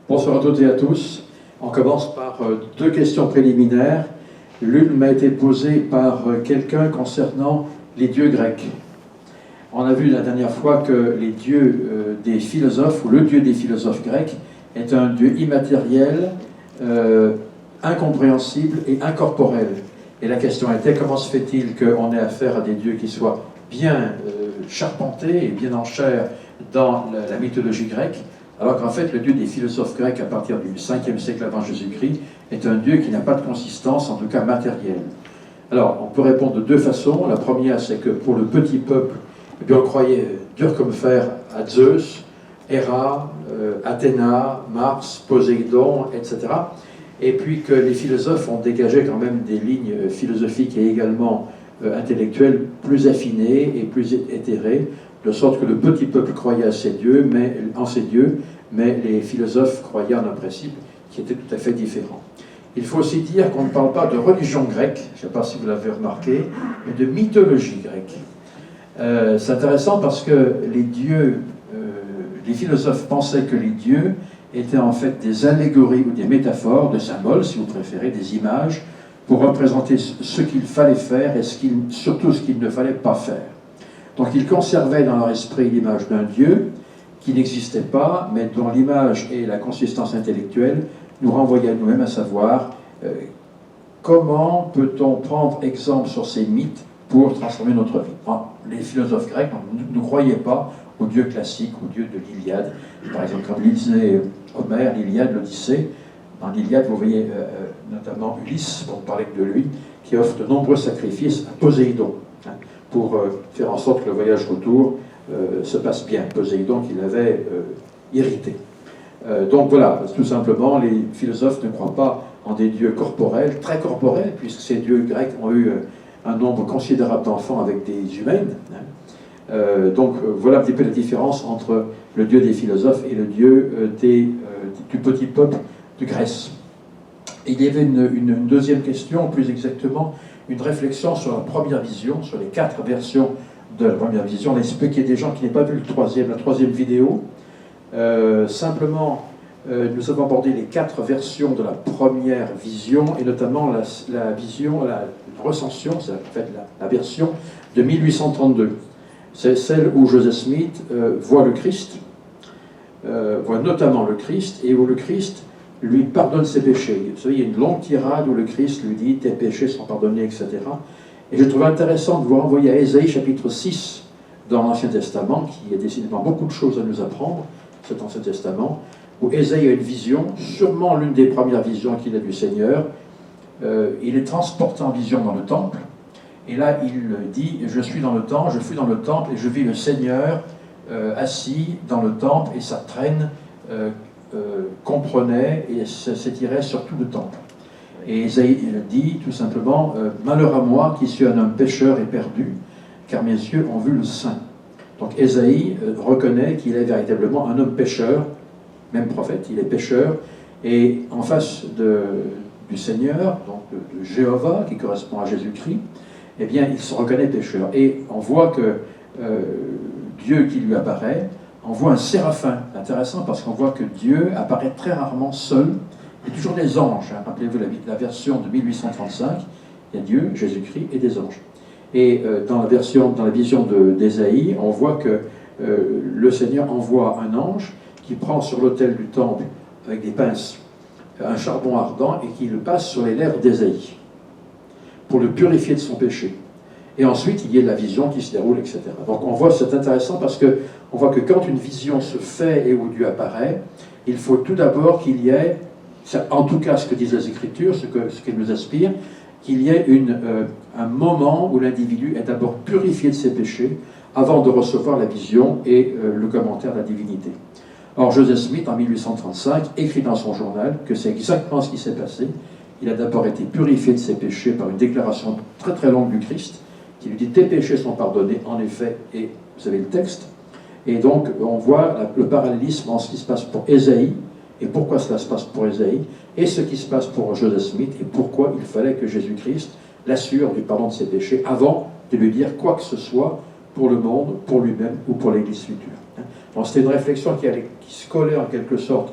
Bonsoir à toutes et à tous. On commence par deux questions préliminaires. L'une m'a été posée par quelqu'un concernant les dieux grecs. On a vu la dernière fois que les dieux des philosophes, ou le dieu des philosophes grecs, est un dieu immatériel, incompréhensible et incorporel. Et la question était, comment se fait-il qu'on ait affaire à des dieux qui soient bien charpentés et bien en chair dans la mythologie grecque, alors qu'en fait le dieu des philosophes grecs à partir du 5e siècle avant Jésus-Christ est un dieu qui n'a pas de consistance, en tout cas matérielle. Alors on peut répondre de deux façons. La première, c'est que pour le petit peuple, eh bien, on croyait dur comme fer à Zeus, Héra, Athéna, Mars, Poséidon, etc. Et puis que les philosophes ont dégagé quand même des lignes philosophiques et également intellectuelles plus affinées et plus éthérées, de sorte que le petit peuple croyait à ces dieux, mais les philosophes croyaient en un principe qui était tout à fait différent. Il faut aussi dire qu'on ne parle pas de religion grecque, je ne sais pas si vous l'avez remarqué, mais de mythologie grecque. C'est intéressant parce que les philosophes pensaient que les dieux étaient en fait des allégories ou des métaphores, des symboles, si vous préférez, des images, pour représenter ce qu'il fallait faire et surtout ce qu'il ne fallait pas faire. Donc ils conservaient dans leur esprit l'image d'un Dieu qui n'existait pas, mais dont l'image et la consistance intellectuelle nous renvoyaient à nous-mêmes, à savoir comment peut-on prendre exemple sur ces mythes pour transformer notre vie. Les philosophes grecs ne croyaient pas aux dieux classiques, aux dieux de l'Iliade. Par exemple, quand vous lisez Homère, l'Iliade, l'Odyssée, dans l'Iliade, vous voyez notamment Ulysse, pour parler de lui, qui offre de nombreux sacrifices à Poséidon, pour faire en sorte que le voyage retour se passe bien. Poséidon qui l'avait irrité. Donc voilà, tout simplement, les philosophes ne croient pas en des dieux corporels, très corporels, puisque ces dieux grecs ont eu un nombre considérable d'enfants avec des humaines. Donc voilà un petit peu la différence entre le dieu des philosophes et le dieu du petit peuple de Grèce. Et il y avait une deuxième question, plus exactement, une réflexion sur la première vision, sur les 4 versions de la première vision. Là, il se peut qu'il y ait des gens qui n'aient pas vu la troisième vidéo. Simplement, nous avons abordé les 4 versions de la première vision, et notamment la vision, la recension, c'est en fait la version de 1832. C'est celle où Joseph Smith voit le Christ, voit notamment le Christ, et où le Christ lui pardonne ses péchés. Vous savez, il y a une longue tirade où le Christ lui dit « tes péchés sont pardonnés », etc. Et je trouve intéressant de vous renvoyer à Ésaïe chapitre 6 dans l'Ancien Testament, qui a décidément beaucoup de choses à nous apprendre, cet Ancien Testament, où Ésaïe a une vision, sûrement l'une des premières visions qu'il a du Seigneur. Il est transporté en vision dans le temple, et là il dit « je suis dans le temple, je fus dans le temple, et je vis le Seigneur assis dans le temple, et sa traîne comprenait et s'étirait sur tout le temple. » Et Ésaïe dit tout simplement « malheur à moi qui suis un homme pécheur et perdu, car mes yeux ont vu le Saint. » Donc Ésaïe reconnaît qu'il est véritablement un homme pécheur, même prophète, il est pécheur, et en face du Seigneur, donc de Jéhovah, qui correspond à Jésus-Christ, eh bien il se reconnaît pécheur. Et on voit que Dieu qui lui apparaît, on voit un séraphin, intéressant parce qu'on voit que Dieu apparaît très rarement seul, il y a toujours des anges, rappelez-vous la version de 1835, il y a Dieu, Jésus-Christ et des anges. Et dans la vision d'Ésaïe, on voit que le Seigneur envoie un ange qui prend sur l'autel du temple, avec des pinces, un charbon ardent et qui le passe sur les lèvres d'Ésaïe, pour le purifier de son péché. Et ensuite, il y a la vision qui se déroule, etc. Donc on voit, c'est intéressant parce qu'on voit que quand une vision se fait et où Dieu apparaît, il faut tout d'abord qu'il y ait, en tout cas ce que disent les Écritures, ce qu'elles nous aspirent, qu'il y ait un moment où l'individu est d'abord purifié de ses péchés avant de recevoir la vision et le commentaire de la divinité. Or, Joseph Smith, en 1835, écrit dans son journal que c'est exactement ce qui s'est passé. Il a d'abord été purifié de ses péchés par une déclaration très très longue du Christ, qui lui dit « tes péchés sont pardonnés », en effet, et vous avez le texte. Et donc, on voit le parallélisme en ce qui se passe pour Ésaïe, et pourquoi cela se passe pour Ésaïe, et ce qui se passe pour Joseph Smith, et pourquoi il fallait que Jésus-Christ l'assure du pardon de ses péchés avant de lui dire quoi que ce soit pour le monde, pour lui-même ou pour l'Église future. Donc c'était une réflexion qui se collait en quelque sorte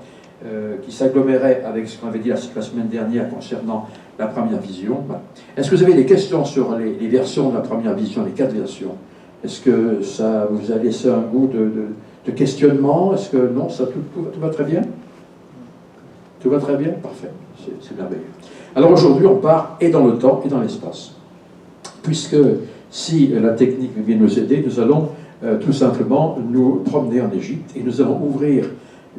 qui s'agglomérait avec ce qu'on avait dit la semaine dernière concernant la première vision. Voilà. Est-ce que vous avez des questions sur les versions de la première vision, les 4 versions? Est-ce que ça vous a laissé un goût de questionnement? Est-ce que non, ça, tout va très bien? Tout va très bien? Parfait, c'est merveilleux. Alors aujourd'hui, on part et dans le temps et dans l'espace. Puisque si la technique vient nous aider, nous allons tout simplement nous promener en Égypte et nous allons ouvrir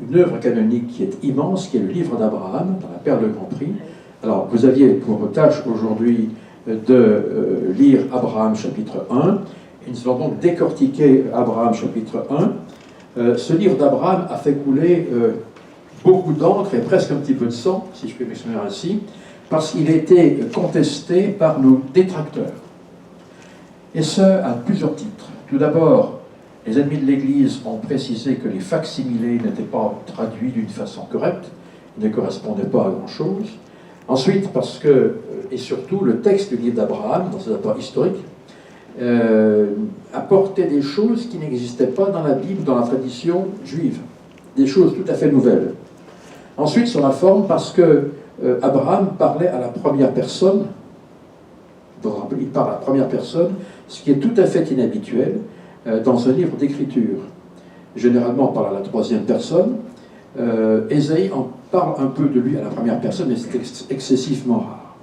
une œuvre canonique qui est immense, qui est le livre d'Abraham, dans la Perle de Grand Prix. Alors, vous aviez pour tâche aujourd'hui de lire Abraham chapitre 1, et nous allons donc décortiquer Abraham chapitre 1. Ce livre d'Abraham a fait couler beaucoup d'encre et presque un petit peu de sang, si je peux m'exprimer ainsi, parce qu'il a été contesté par nos détracteurs. Et ce, à plusieurs titres. Tout d'abord, les ennemis de l'Église ont précisé que les facsimilés n'étaient pas traduits d'une façon correcte, ils ne correspondaient pas à grand-chose. Ensuite, parce que, et surtout, le texte du livre d'Abraham, dans ses apports historiques, apportait des choses qui n'existaient pas dans la Bible, dans la tradition juive. Des choses tout à fait nouvelles. Ensuite, sur la forme, parce que Abraham parlait à la première personne, il parle à la première personne, ce qui est tout à fait inhabituel dans un livre d'écriture. Généralement, on parle à la troisième personne. Ésaïe en parle un peu de lui à la première personne, mais c'est excessivement rare.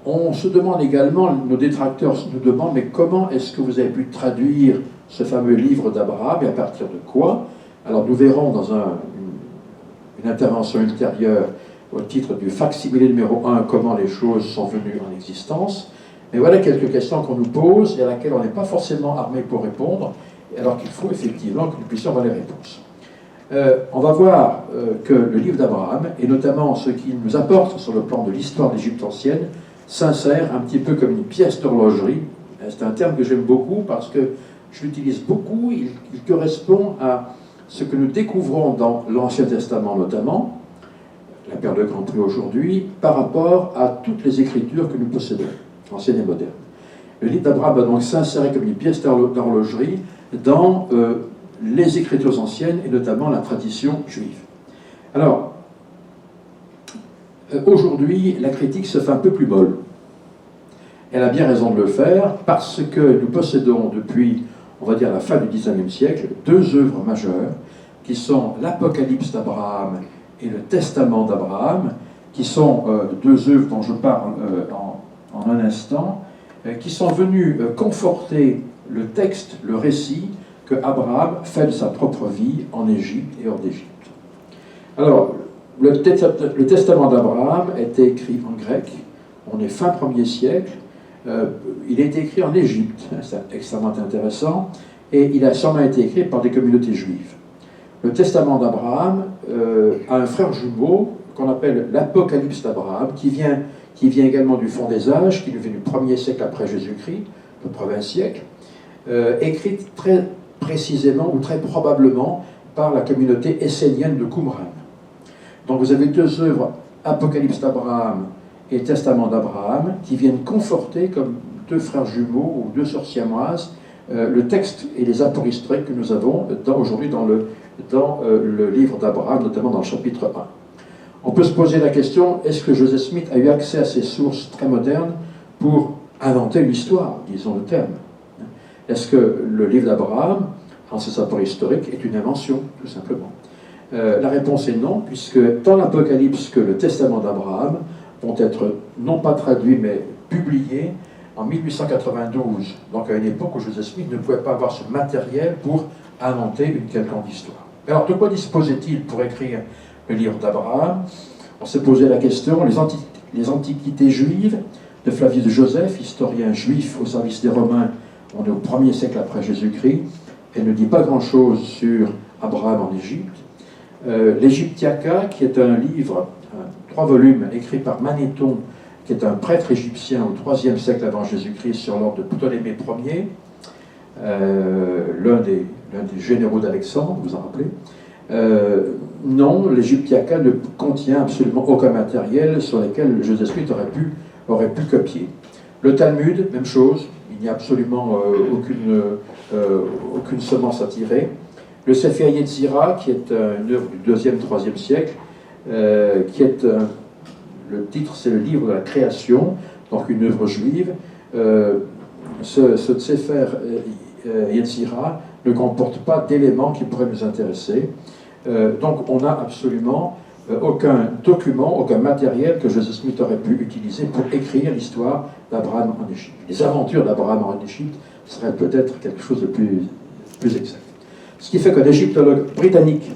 On se demande également, nos détracteurs nous demandent, mais comment est-ce que vous avez pu traduire ce fameux livre d'Abraham et à partir de quoi? Alors nous verrons dans une intervention ultérieure au titre du facsimilé numéro 1, comment les choses sont venues en existence. Mais voilà quelques questions qu'on nous pose et à laquelle on n'est pas forcément armé pour répondre, alors qu'il faut effectivement que nous puissions avoir les réponses. On va voir que le livre d'Abraham, et notamment ce qu'il nous apporte sur le plan de l'histoire de l'Égypte ancienne, s'insère un petit peu comme une pièce d'horlogerie. C'est un terme que j'aime beaucoup parce que je l'utilise beaucoup, il correspond à ce que nous découvrons dans l'Ancien Testament notamment, la Perle de Grand Prix aujourd'hui, par rapport à toutes les écritures que nous possédons, anciennes et modernes. Le livre d'Abraham va donc s'insérer comme une pièce d'horlogerie dans les écritures anciennes et notamment la tradition juive. Alors, aujourd'hui, la critique se fait un peu plus molle. Elle a bien raison de le faire parce que nous possédons depuis, on va dire, la fin du XIXe siècle, 2 œuvres majeures qui sont l'Apocalypse d'Abraham et le Testament d'Abraham, qui sont 2 œuvres dont je parle en un instant, qui sont venues conforter le texte, le récit que Abraham fait de sa propre vie en Égypte et hors d'Égypte. Alors, le Testament d'Abraham était écrit en grec, on est fin 1er siècle, il a été écrit en Égypte, c'est extrêmement intéressant, et il a sûrement été écrit par des communautés juives. Le Testament d'Abraham a un frère jumeau qu'on appelle l'Apocalypse d'Abraham, qui vient également du fond des âges, qui nous vient du 1er siècle après Jésus-Christ, le 1er siècle, écrite très précisément ou très probablement par la communauté essénienne de Qumran. Donc vous avez 2 œuvres, Apocalypse d'Abraham et Testament d'Abraham, qui viennent conforter, comme 2 frères jumeaux ou 2 sœurs siamoises, le texte et les apports historiques que nous avons aujourd'hui dans le livre d'Abraham, notamment dans le chapitre 1. On peut se poser la question, est-ce que Joseph Smith a eu accès à ces sources très modernes pour inventer une histoire, disons le terme? Est-ce que le livre d'Abraham, en ses apports historiques, est une invention, tout simplement? La réponse est non, puisque tant l'Apocalypse que le Testament d'Abraham vont être non pas traduits, mais publiés en 1892, donc à une époque où Joseph Smith ne pouvait pas avoir ce matériel pour inventer une quelconque histoire. Alors, de quoi disposait-il pour écrire le livre d'Abraham? On s'est posé la question, les antiquités juives de Flavius Joseph, historien juif au service des Romains, on est au 1er siècle après Jésus-Christ, elle ne dit pas grand-chose sur Abraham en Égypte. L'Egyptiaca, qui est un livre, 3 volumes, écrit par Manéthon, qui est un prêtre égyptien au 3e siècle avant Jésus-Christ sur l'ordre de Ptolémée Ier, l'un des généraux d'Alexandre, vous vous en rappelez. Non, l'Egyptiaca ne contient absolument aucun matériel sur lequel Joseph Smith aurait pu copier. Le Talmud, même chose, il n'y a absolument aucune semence à tirer. Le Sefer Yetzira, qui est une œuvre du 2e, 3e siècle, qui est, le titre c'est le livre de la création, donc une œuvre juive. Ce Sefer Yetzira ne comporte pas d'éléments qui pourraient nous intéresser. Donc on n'a absolument aucun document, aucun matériel que Joseph Smith aurait pu utiliser pour écrire l'histoire d'Abraham en Égypte. Les aventures d'Abraham en Égypte seraient peut-être quelque chose de plus exact. Ce qui fait qu'un égyptologue britannique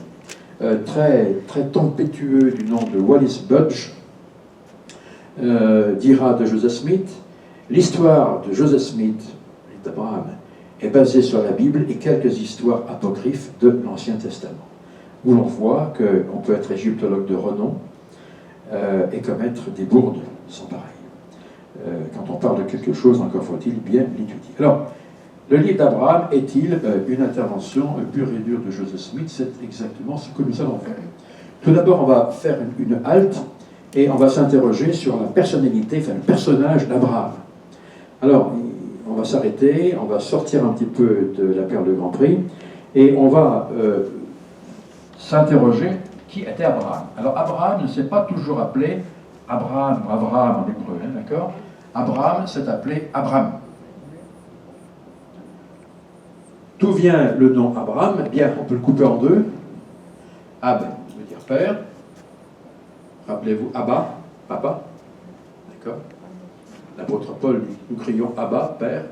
très tempétueux du nom de Wallis Budge dira de Joseph Smith: l'histoire de Joseph Smith, d'Abraham, est basée sur la Bible et quelques histoires apocryphes de l'Ancien Testament, où l'on voit qu'on peut être égyptologue de renom et commettre des bourdes sans pareil. Quand on parle de quelque chose, encore faut-il bien l'étudier. Alors, le livre d'Abraham est-il une intervention pure et dure de Joseph Smith? C'est exactement ce que nous allons faire. Tout d'abord, on va faire une halte et on va s'interroger sur la personnalité, enfin le personnage d'Abraham. Alors, on va s'arrêter, on va sortir un petit peu de la perle de Grand Prix et on va s'interroger qui était Abraham. Alors, Abraham ne s'est pas toujours appelé Abraham ou Abraham en hébreu, hein, d'accord? Abraham s'est appelé Abram. D'où vient le nom Abraham? Eh bien, on peut le couper en deux. Ab veut dire père. Rappelez-vous, Abba, papa. D'accord? L'apôtre Paul, nous crions Abba, père.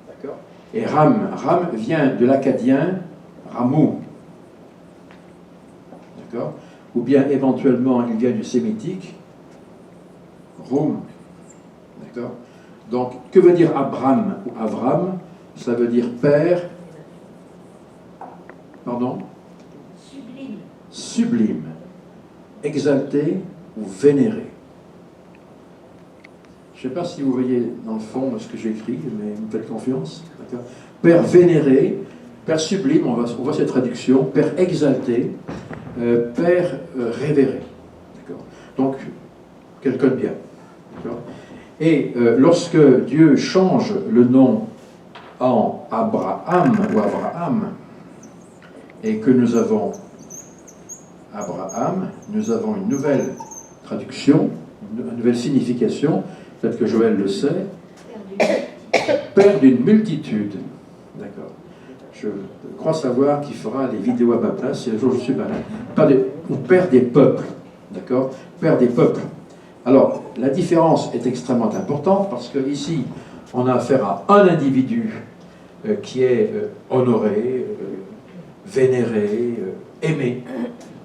D'accord? Et Ram vient de l'acadien Ramou. D'accord? Ou bien éventuellement, il vient du sémitique Rum. D'accord? Donc, que veut dire Abram ou Avram? Ça veut dire père. Pardon? Sublime. Sublime. Exalté ou vénéré. Je ne sais pas si vous voyez dans le fond ce que j'écris, mais vous me faites confiance. Père vénéré, Père sublime, on voit cette traduction, Père exalté, Père révéré. Donc, quelqu'un de bien. Et lorsque Dieu change le nom en Abraham ou Abraham, et que nous avons Abraham, nous avons une nouvelle traduction, une nouvelle signification, peut-être que Joël le sait, Père d'une multitude. D'accord. Je crois savoir qu'il fera les vidéos à ma place, si un jour je suis malade. Ou Père des peuples. D'accord? Père des peuples. Alors, la différence est extrêmement importante parce qu'ici, on a affaire à un individu qui est honoré, vénéré, aimé,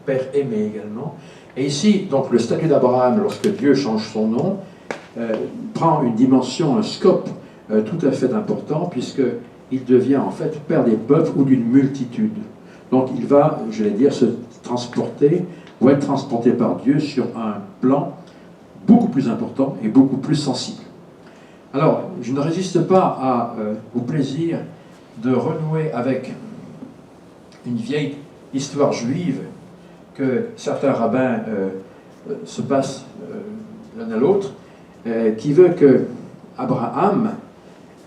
Père aimé également. Et ici, donc, le statut d'Abraham, lorsque Dieu change son nom, prend une dimension, un scope tout à fait important, puisqu'il devient en fait Père des peuples ou d'une multitude. Donc il va, je vais dire, se transporter, ou être transporté par Dieu sur un plan beaucoup plus important et beaucoup plus sensible. Alors, je ne résiste pas au plaisir de renouer avec une vieille histoire juive que certains rabbins se passent l'un à l'autre, qui veut que Abraham,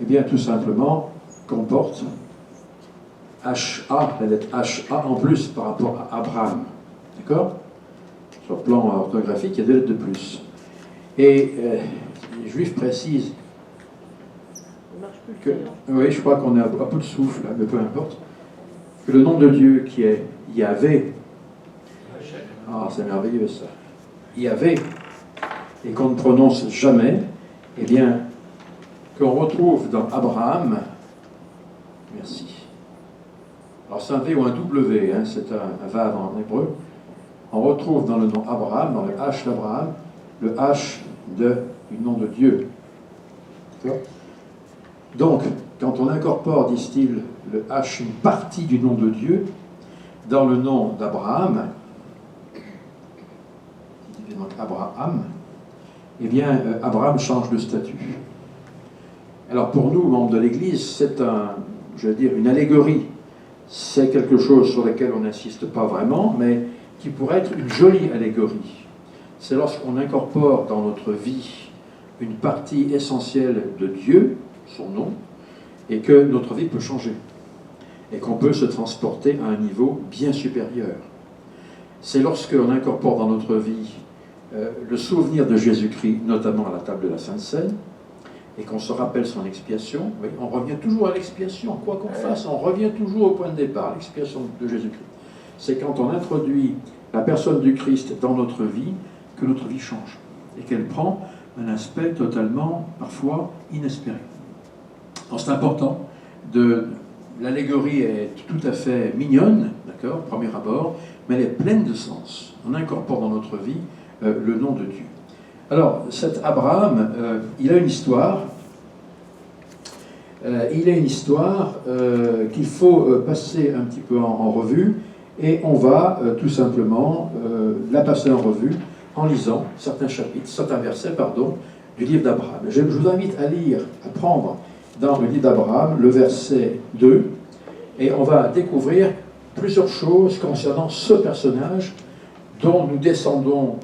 eh bien, tout simplement, comporte HA, la lettre HA en plus par rapport à Abraham. D'accord? Sur le plan orthographique, il y a 2 lettres de plus. Et les Juifs précisent que, oui, je crois qu'on est à bout de souffle, mais peu importe, que le nom de Dieu qui est Yahvé, ah, c'est merveilleux ça, Yahvé, et qu'on ne prononce jamais, eh bien, qu'on retrouve dans Abraham, merci. Alors c'est un V ou un W, hein, c'est un vav en hébreu. On retrouve dans le nom Abraham, dans le H d'Abraham, le H du nom de Dieu. Donc, quand on incorpore, disent-ils, le H, une partie du nom de Dieu, dans le nom d'Abraham, donc Abraham, eh bien, Abraham change de statut. Alors pour nous, membres de l'Église, c'est une allégorie. C'est quelque chose sur lequel on n'insiste pas vraiment, mais qui pourrait être une jolie allégorie. C'est lorsqu'on incorpore dans notre vie une partie essentielle de Dieu, son nom, et que notre vie peut changer. et qu'on peut se transporter à un niveau bien supérieur. C'est lorsque l'on incorpore dans notre vie le souvenir de Jésus-Christ, notamment à la table de la Sainte Seine, et qu'on se rappelle son expiation. Oui, on revient toujours à l'expiation, quoi qu'on fasse, on revient toujours au point de départ, l'expiation de Jésus-Christ. C'est quand on introduit la personne du Christ dans notre vie que notre vie change et qu'elle prend un aspect totalement, parfois, inespéré. Donc c'est important. L'allégorie est tout à fait mignonne, d'accord, au premier abord, mais elle est pleine de sens. On incorpore dans notre vie le nom de Dieu. Alors, cet Abraham, il a une histoire. Qu'il faut passer un petit peu en revue, et on va tout simplement la passer en revue en lisant certains versets, du livre d'Abraham. Je vous invite à lire, à prendre dans le livre d'Abraham le verset 2, et on va découvrir plusieurs choses concernant ce personnage dont nous descendons,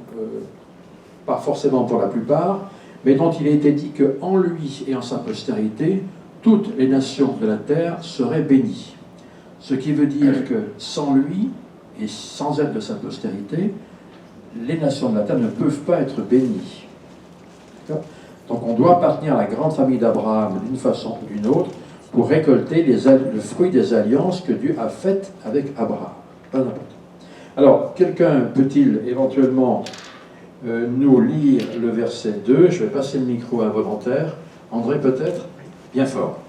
pas forcément pour la plupart, mais dont il a été dit qu'en lui et en sa postérité, toutes les nations de la terre seraient bénies. Ce qui veut dire que sans lui et sans aide de sa postérité, les nations de la terre ne peuvent pas être bénies. Donc on doit appartenir à la grande famille d'Abraham d'une façon ou d'une autre pour récolter le fruit des alliances que Dieu a faites avec Abraham. Pas n'importe. Alors, quelqu'un peut-il éventuellement nous lire le verset 2? Je vais passer le micro à un volontaire. André, peut-être? Bien fort.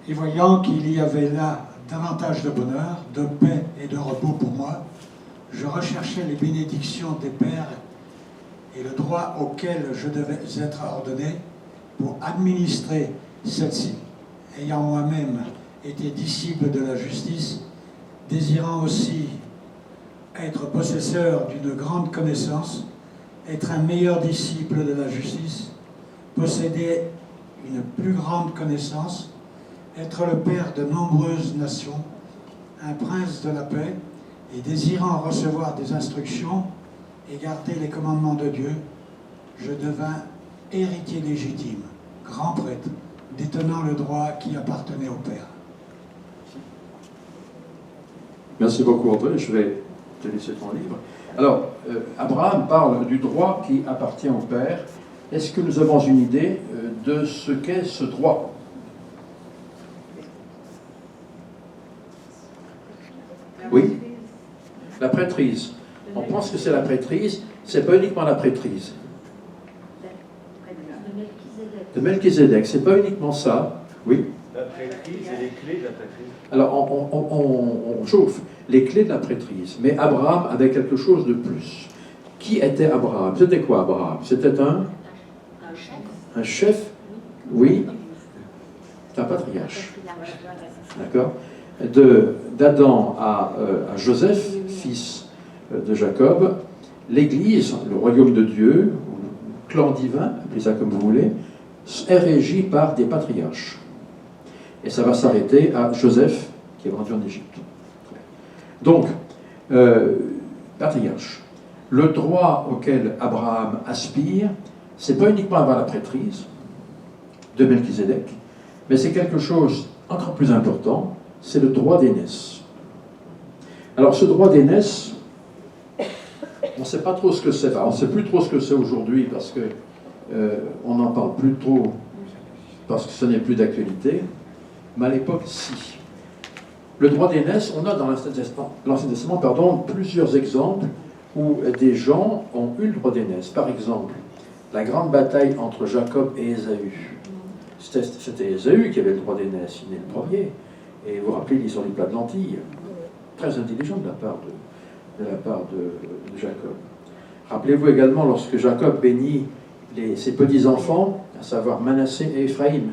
Et voyant qu'il y avait là davantage de bonheur, de paix et de repos pour moi, je recherchais les bénédictions des pères et le droit auquel je devais être ordonné pour administrer celle-ci, ayant moi-même été disciple de la justice, désirant aussi être possesseur d'une grande connaissance, être un meilleur disciple de la justice, posséder une plus grande connaissance, être le père de nombreuses nations, un prince de la paix, et désirant recevoir des instructions et garder les commandements de Dieu, je devins héritier légitime, grand prêtre, détenant le droit qui appartenait au Père. Merci beaucoup, André. Je vais te laisser ton livre. Alors, Abraham parle du droit qui appartient au Père. Est-ce que nous avons une idée de ce qu'est ce droit? Oui? La prêtrise. On pense que c'est la prêtrise. C'est pas uniquement la prêtrise. De Melchizedek. C'est pas uniquement ça. Oui? La prêtrise et les clés de la prêtrise. Alors, on chauffe les clés de la prêtrise. Mais Abraham avait quelque chose de plus. Qui était Abraham? C'était quoi Abraham? C'était un chef, oui. C'est un patriarche. D'accord? D'Adam à Joseph, fils de Jacob, l'Église, le royaume de Dieu, le clan divin, appelez ça comme vous voulez, est régi par des patriarches. Et ça va s'arrêter à Joseph, qui est rendu en Égypte. Donc, patriarche. Le droit auquel Abraham aspire, c'est pas uniquement avoir la prêtrise de Melchizedek, mais c'est quelque chose encore plus important, c'est le droit d'aînesse. Alors, ce droit d'aînesse, on ne sait pas trop ce que c'est. Enfin, on ne sait plus trop ce que c'est aujourd'hui parce que on n'en parle plus trop parce que ce n'est plus d'actualité. Mais à l'époque, si. Le droit d'aînesse, on a dans l'Ancien Testament, plusieurs exemples où des gens ont eu le droit d'aînesse. Par exemple, la grande bataille entre Jacob et Ésaü. C'était Ésaü qui avait le droit d'aînesse, il est le premier. Et vous vous rappelez l'histoire du plat de lentilles, très intelligent de la part de Jacob. Rappelez-vous également lorsque Jacob bénit ses petits-enfants, à savoir Manassé et Éphraïm.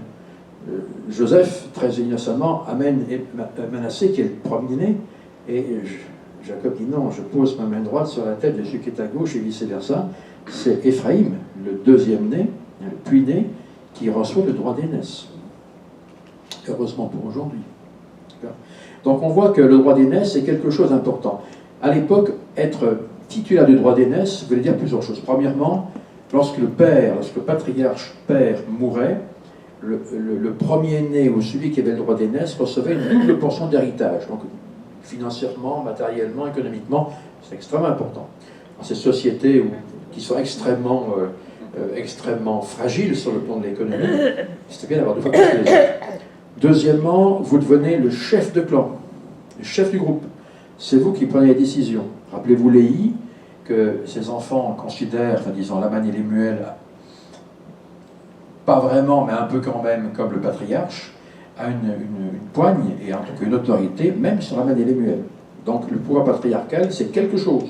Joseph, très innocemment, amène Manassé, qui est le premier-né, et Jacob dit non, je pose ma main droite sur la tête de celui qui est à gauche, et vice-versa. C'est Éphraïm, le deuxième-né, le puis-né, qui reçoit le droit d'aînesse. Heureusement pour aujourd'hui. Donc on voit que le droit d'aînesse est quelque chose d'important. À l'époque, être titulaire du droit d'aînesse voulait dire plusieurs choses. Premièrement, lorsque le patriarche père mourait, le premier-né ou celui qui avait le droit d'aînesse recevait une double portion d'héritage. Donc, financièrement, matériellement, économiquement, c'est extrêmement important. Dans ces sociétés qui sont extrêmement fragiles sur le plan de l'économie, c'est bien d'avoir deux fois plus que les autres. Deuxièmement, vous devenez le chef de clan, le chef du groupe. C'est vous qui prenez les décisions. Rappelez-vous Léhi, que ses enfants considèrent, enfin disons Laman et Lemuel, pas vraiment, mais un peu quand même, comme le patriarche, a une poigne et en tout cas une autorité, même sur Laman et Lemuel. Donc le pouvoir patriarcal, c'est quelque chose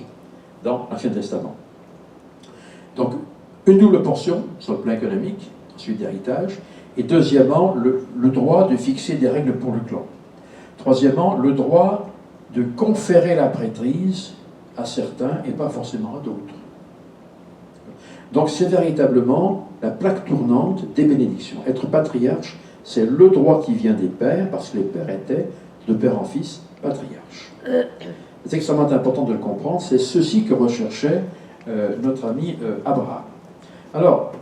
dans l'Ancien Testament. Donc, une double portion sur le plan économique, ensuite d'héritage, et deuxièmement, le droit de fixer des règles pour le clan. Troisièmement, le droit de conférer la prêtrise à certains et pas forcément à d'autres. Donc c'est véritablement la plaque tournante des bénédictions. Être patriarche, c'est le droit qui vient des pères, parce que les pères étaient, de père en fils, patriarches. C'est extrêmement important de le comprendre, c'est ceci que recherchait notre ami Abraham. Alors,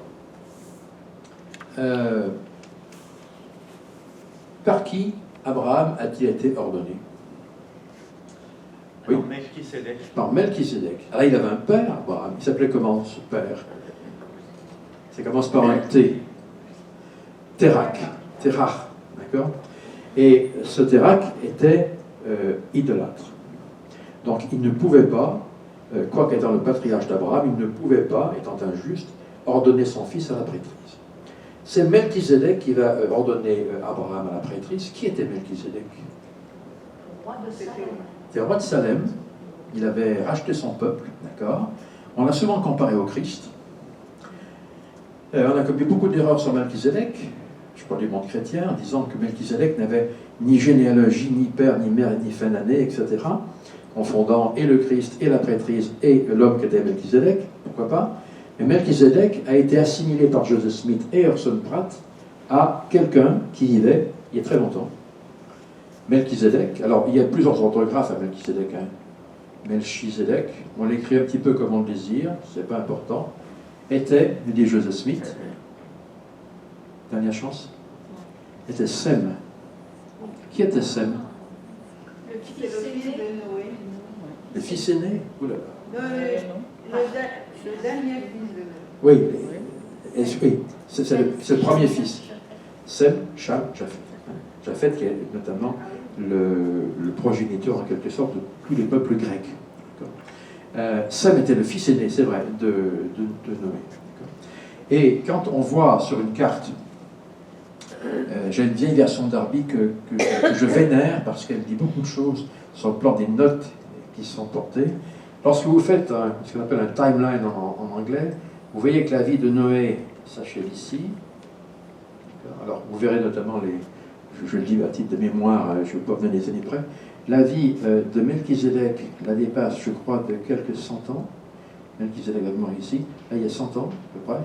par qui Abraham a-t-il été ordonné? Oui. Melchisédek. Par Melchisédek. Alors il avait un père, Abraham. Il s'appelait comment ce père? Ça commence par un T. Terach. D'accord? Et ce Terach était idolâtre. Donc il ne pouvait pas, quoique étant le patriarche d'Abraham, il ne pouvait pas, étant injuste, ordonner son fils à la prêtrise. C'est Melchisédek qui va ordonner Abraham à la prêtrise. Qui était Melchisédek? C'était le roi de Salem. Il avait racheté son peuple, d'accord? On l'a souvent comparé au Christ. On a commis beaucoup d'erreurs sur Melchisédek, je parle du monde chrétien, en disant que Melchisédek n'avait ni généalogie, ni père, ni mère, ni fin d'année, etc., confondant et le Christ, et la prêtrise, et l'homme qui était Melchisédek, pourquoi pas. Mais Melchisédek a été assimilé par Joseph Smith et Orson Pratt à quelqu'un qui vivait il y a très longtemps. Melchisédek, alors il y a plusieurs orthographes à Melchisédek. Melchisédek, on l'écrit un petit peu comme on le désire, c'est pas important, était, nous dit Joseph Smith, dernière chance, était Sem. Qui était Sem? Le fils aîné de Noé. Le fils aîné? Oula. Le dernier fils de Noé. Oui, oui. C'est le premier fils. Sem, Cham, Japhet. Japhet qui est notamment le progéniteur en quelque sorte de tous les peuples grecs. Sem était le fils aîné, c'est vrai, de Noé. Et quand on voit sur une carte, j'ai une vieille version d'Arby que je vénère parce qu'elle dit beaucoup de choses sur le plan des notes qui sont portées. Lorsque vous faites ce qu'on appelle un timeline en anglais, vous voyez que la vie de Noé s'achève ici. Alors vous verrez notamment je le dis à titre de mémoire, je ne vais pas venir des années près, la vie de Melchisédek la dépasse, je crois, de quelques 100 ans. Melchisédek est mort ici, là il y a 100 ans à peu près.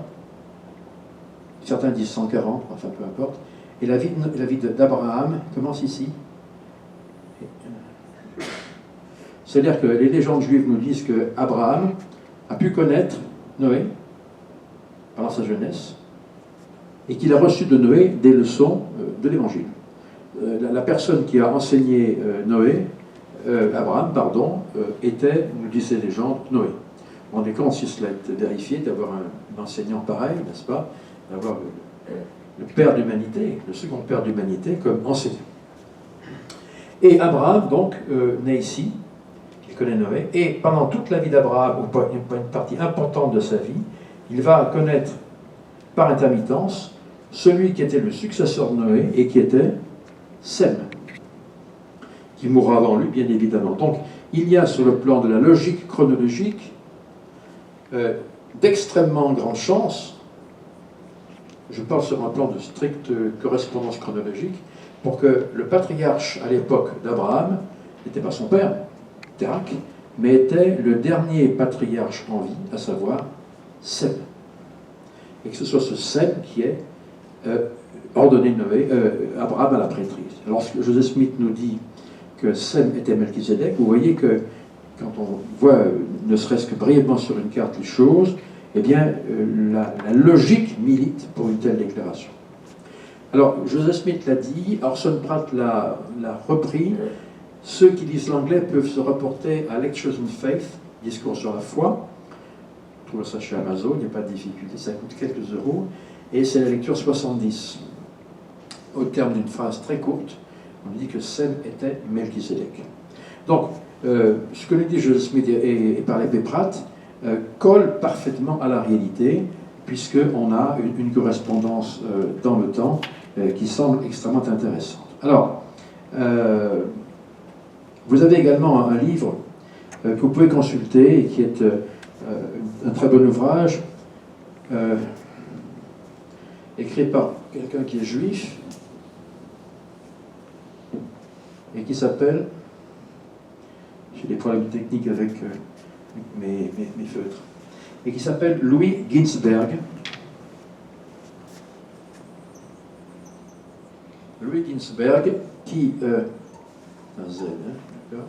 Certains disent 140, enfin peu importe. Et la vie d'Abraham commence ici. C'est-à-dire que les légendes juives nous disent qu'Abraham a pu connaître Noé pendant sa jeunesse et qu'il a reçu de Noé des leçons de l'Évangile. La personne qui a enseigné Abraham, était, nous disent les légendes, Noé. On est compte, si cela est vérifié, d'avoir un enseignant pareil, n'est-ce pas? D'avoir le père d'humanité, le second père d'humanité comme enseignant. Et Abraham, donc, naît ici, il connaît Noé, et pendant toute la vie d'Abraham, ou une partie importante de sa vie, il va connaître par intermittence celui qui était le successeur de Noé et qui était Sem, qui mourra avant lui, bien évidemment. Donc, il y a sur le plan de la logique chronologique d'extrêmement grande chance, je parle sur un plan de stricte correspondance chronologique, pour que le patriarche à l'époque d'Abraham n'était pas son père, Terach, mais était le dernier patriarche en vie, à savoir Sem. Et que ce soit ce Sem qui ait ordonné Abraham à la prêtrise. Lorsque Joseph Smith nous dit que Sem était Melchisédek, vous voyez que quand on voit, ne serait-ce que brièvement sur une carte les choses, eh bien, la logique milite pour une telle déclaration. Alors, Joseph Smith l'a dit, Orson Pratt l'a repris. Ceux qui lisent l'anglais peuvent se reporter à Lectures on Faith, discours sur la foi. On trouve ça chez Amazon, il n'y a pas de difficulté, ça coûte quelques euros. Et c'est la lecture 70. Au terme d'une phrase très courte, on dit que Sem était Melchisédek. Donc, ce que nous dit Joseph Smith et par l'abbé Pratt colle parfaitement à la réalité, puisqu'on a une correspondance dans le temps qui semble extrêmement intéressante. Alors, vous avez également un livre que vous pouvez consulter et qui est un très bon ouvrage écrit par quelqu'un qui est juif et qui s'appelle, j'ai des problèmes techniques avec mes feutres, et qui s'appelle Louis Ginsberg. Louis Ginsberg, qui un Z, hein,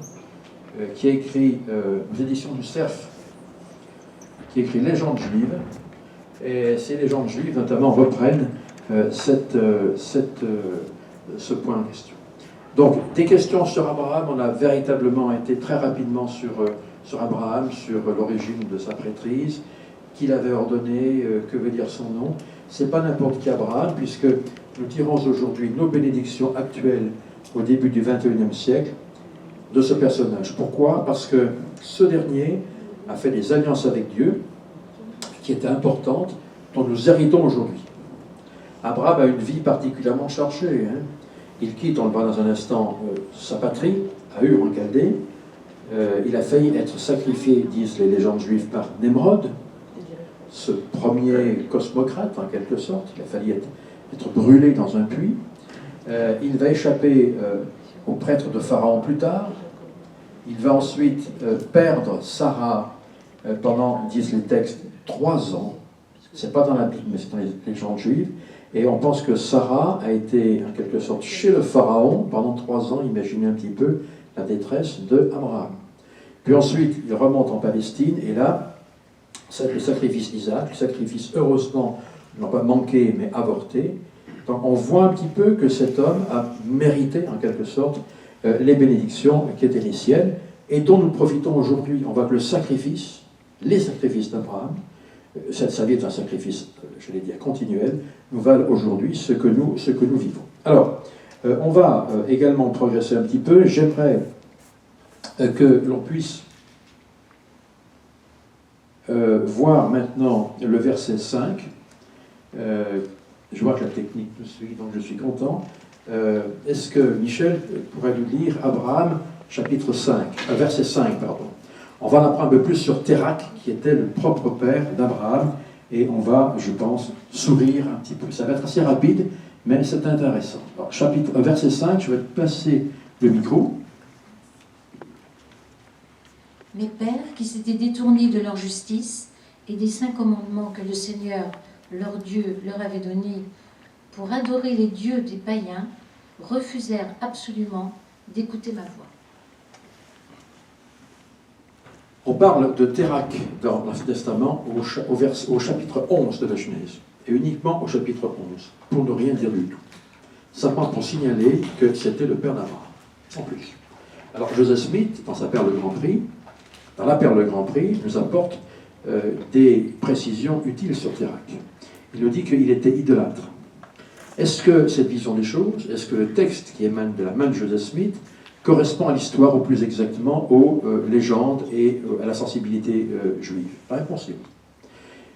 qui a écrit aux éditions du Cerf, qui écrit Légendes juives, et ces légendes juives notamment reprennent ce point en question. Donc, des questions sur Abraham, on a véritablement été très rapidement sur Abraham, sur l'origine de sa prêtrise, qui l'avait ordonné, que veut dire son nom. C'est pas n'importe qui Abraham, puisque nous tirons aujourd'hui nos bénédictions actuelles au début du XXIe siècle de ce personnage. Pourquoi? Parce que ce dernier a fait des alliances avec Dieu qui étaient importantes, dont nous héritons aujourd'hui. Abraham a une vie particulièrement chargée. Hein. Il quitte, on le voit dans un instant, sa patrie, à Ur en Chaldée. Il a failli être sacrifié, disent les légendes juives, par Nemrod, ce premier cosmocrate en quelque sorte. Il a failli être brûlé dans un puits. Il va échapper au prêtre de Pharaon plus tard. Il va ensuite perdre Sarah pendant, disent les textes, 3 ans. C'est pas dans la Bible, mais c'est dans les légendes juives. Et on pense que Sarah a été, en quelque sorte, chez le Pharaon pendant 3 ans. Imaginez un petit peu la détresse d'Abraham. Puis ensuite, il remonte en Palestine, et là, c'est le sacrifice d'Isaac, le sacrifice, heureusement, non pas manqué, mais avorté. Donc on voit un petit peu que cet homme a mérité, en quelque sorte, les bénédictions qui étaient les siennes, et dont nous profitons aujourd'hui. On voit que les sacrifices d'Abraham, sa vie est un sacrifice, je l'ai dit, continuel, nous valent aujourd'hui ce que nous vivons. Alors, on va également progresser un petit peu. J'aimerais que l'on puisse voir maintenant le verset 5. Je vois que la technique me suit, donc je suis content. Est-ce que Michel pourrait nous lire Abraham, chapitre 5, verset 5, pardon. On va en apprendre un peu plus sur Térak, qui était le propre père d'Abraham, et on va, je pense, sourire un petit peu. Ça va être assez rapide, mais c'est intéressant. Alors, verset 5, je vais te passer le micro. Mes pères, qui s'étaient détournés de leur justice et des 5 commandements que le Seigneur, leur Dieu, leur avait donnés pour adorer les dieux des païens, refusèrent absolument d'écouter ma voix. On parle de Térak dans l'Ancien Testament au chapitre 11 de la Genèse, et uniquement au chapitre 11, pour ne rien dire du tout. Simplement pour signaler que c'était le père d'Abraham, sans plus. Alors Joseph Smith, dans sa Perle Grand Prix, dans la Perle Grand Prix, nous apporte des précisions utiles sur Térak. Il nous dit qu'il était idolâtre. Est-ce que cette vision des choses, est-ce que le texte qui émane de la main de Joseph Smith correspond à l'histoire, ou plus exactement aux légendes et à la sensibilité juive? La réponse est oui.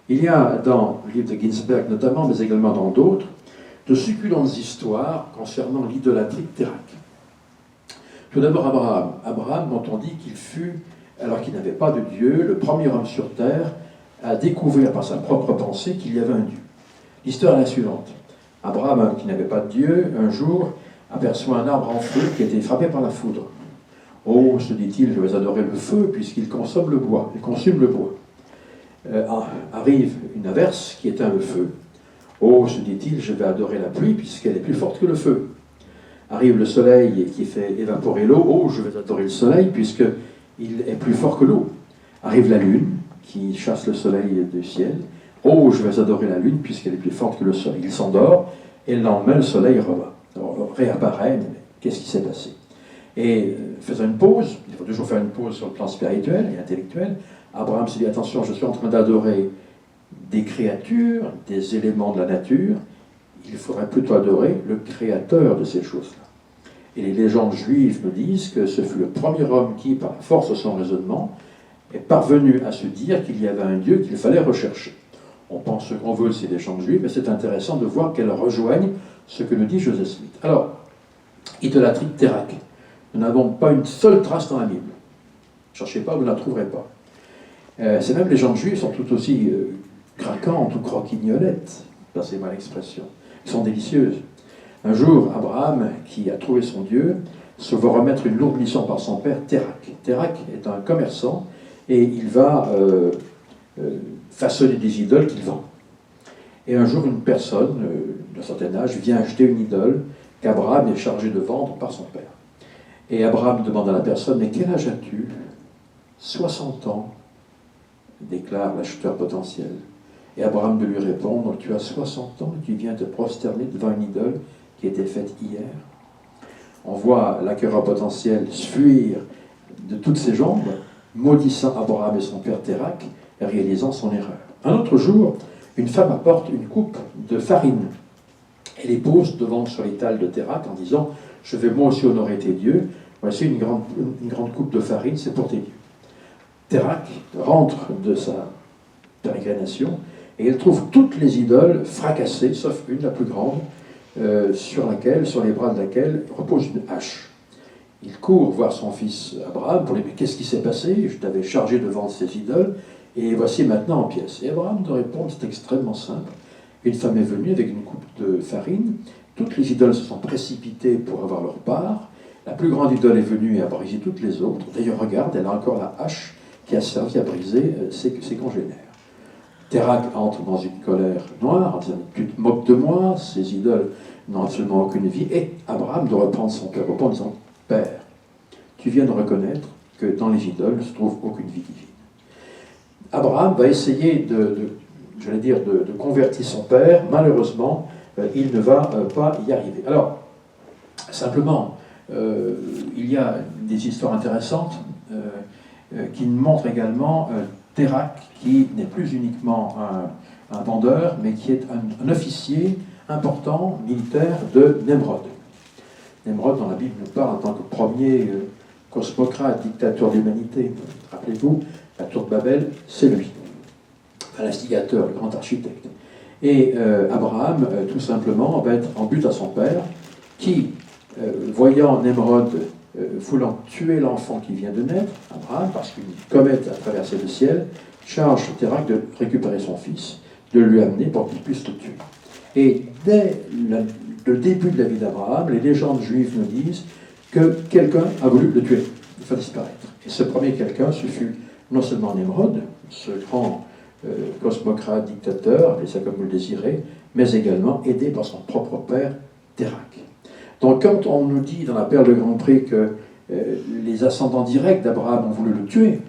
Il y a dans le livre de Ginsberg notamment, mais également dans d'autres, de succulentes histoires concernant l'idolâtrie de Térak. Tout d'abord Abraham. Abraham, dont on dit qu'il fut, alors qu'il n'avait pas de Dieu, le premier homme sur terre à découvrir par sa propre pensée qu'il y avait un Dieu. L'histoire est la suivante. Abraham, qui n'avait pas de Dieu, un jour aperçoit un arbre en feu qui a été frappé par la foudre. Oh, se dit-il, je vais adorer le feu puisqu'il consomme le bois, il consume le bois. Arrive une averse qui éteint le feu. Oh, se dit-il, je vais adorer la pluie puisqu'elle est plus forte que le feu. Arrive le soleil qui fait évaporer l'eau. Oh, je vais adorer le soleil puisqu'il est plus fort que l'eau. Arrive la lune qui chasse le soleil du ciel. Oh, je vais adorer la lune puisqu'elle est plus forte que le soleil. Il s'endort et le lendemain, le soleil réapparaît. Mais qu'est-ce qui s'est passé? Et faisant une pause, il faut toujours faire une pause sur le plan spirituel et intellectuel, Abraham se dit, attention, je suis en train d'adorer des créatures, des éléments de la nature, il faudrait plutôt adorer le créateur de ces choses-là. Et les légendes juives nous disent que ce fut le premier homme qui, par la force de son raisonnement, est parvenu à se dire qu'il y avait un Dieu qu'il fallait rechercher. On pense ce qu'on veut de ces légendes juives, mais c'est intéressant de voir qu'elles rejoignent ce que nous dit Joseph Smith. Alors, idolâtrie de Térak. Nous n'avons pas une seule trace dans la Bible. Ne cherchez pas, vous ne la trouverez pas. Ces mêmes légendes juives sont tout aussi craquantes ou croquignolettes, passez-moi l'expression. Elles sont délicieuses. Un jour, Abraham, qui a trouvé son Dieu, se voit remettre une lourde mission par son père, Térak. Térak est un commerçant et il va façonner des idoles qu'il vend. Et un jour, une personne d'un certain âge vient acheter une idole qu'Abraham est chargé de vendre par son père. Et Abraham demande à la personne, mais quel âge as-tu? 60 ans, déclare l'acheteur potentiel. Et Abraham de lui répondre, tu as 60 ans et tu viens te prosterner devant une idole qui était faite hier. On voit l'acquéreur potentiel fuir de toutes ses jambes, maudissant Abraham et son père Térak, réalisant son erreur. Un autre jour, une femme apporte une coupe de farine. Elle les pose devant sur l'étal de Térak en disant, je vais moi aussi honorer tes dieux, voici une grande coupe de farine, c'est pour tes dieux. Térak rentre de sa pérégrination et elle trouve toutes les idoles fracassées, sauf une, la plus grande, sur les bras de laquelle repose une hache. Il court voir son fils Abraham pour lui dire, qu'est-ce qui s'est passé? Je t'avais chargé de vendre ces idoles, et voici maintenant en pièces. Et Abraham de répondre, c'est extrêmement simple. Une femme est venue avec une coupe de farine, toutes les idoles se sont précipitées pour avoir leur part, la plus grande idole est venue et a brisé toutes les autres. D'ailleurs, regarde, elle a encore la hache qui a servi à briser ses congénères. Térak entre dans une colère noire en disant, tu te moques de moi, ces idoles n'ont absolument aucune vie. Et Abraham de reprendre son père en disant, Père, tu viens de reconnaître que dans les idoles ne se trouve aucune vie divine. Abraham va essayer de convertir son père. Malheureusement, il ne va pas y arriver. Alors, simplement, il y a des histoires intéressantes qui montrent également Térak, qui n'est plus uniquement un vendeur, mais qui est un officier important, militaire, de Nemrod. Nemrod, dans la Bible, nous parle en tant que premier cosmocrate, dictateur de l'humanité. Rappelez-vous, la tour de Babel, c'est lui, l'instigateur, le grand architecte. Et Abraham, tout simplement, va être en but à son père, qui, voyant Nemrod voulant tuer l'enfant qui vient de naître, Abraham, parce qu'une comète a traversé le ciel, charge Térak de récupérer son fils, de le lui amener pour qu'il puisse le tuer. Et dès le début de la vie d'Abraham, les légendes juives nous disent que quelqu'un a voulu le tuer, il faut disparaître. Et ce premier quelqu'un, ce fut non seulement Nemrod, ce grand cosmocrate, dictateur, appelez ça comme vous le désirez, mais également aidé par son propre père, Térak. Donc quand on nous dit dans la Perle de Grand Prix que les ascendants directs d'Abraham ont voulu le tuer,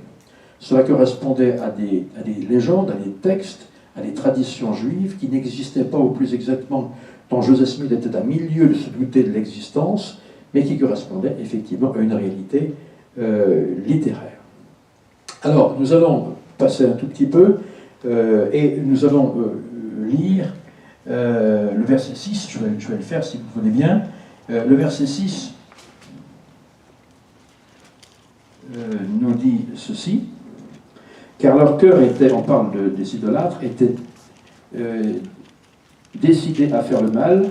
cela correspondait à des légendes, à des textes, à des traditions juives qui n'existaient pas, ou plus exactement, dont Joseph Smith était à milieu de se douter de l'existence, mais qui correspondaient effectivement à une réalité littéraire. Alors, nous allons passer un tout petit peu, et nous allons lire le verset 6, je vais le faire si vous voulez bien. Le verset 6 nous dit ceci, car leur cœur était, on parle des idolâtres, était décidé à faire le mal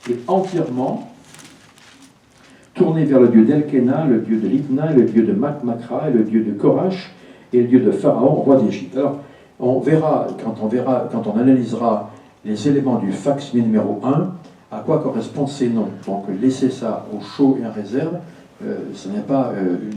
et entièrement tourné vers le dieu d'Elkéna, le dieu de Libna, le dieu de Makmakra, le dieu de Korash et le dieu de Pharaon, roi d'Égypte. Alors, on verra, quand on analysera les éléments du fac-simile numéro 1, à quoi correspondent ces noms. Donc, laissez ça au chaud et en réserve, ce n'est pas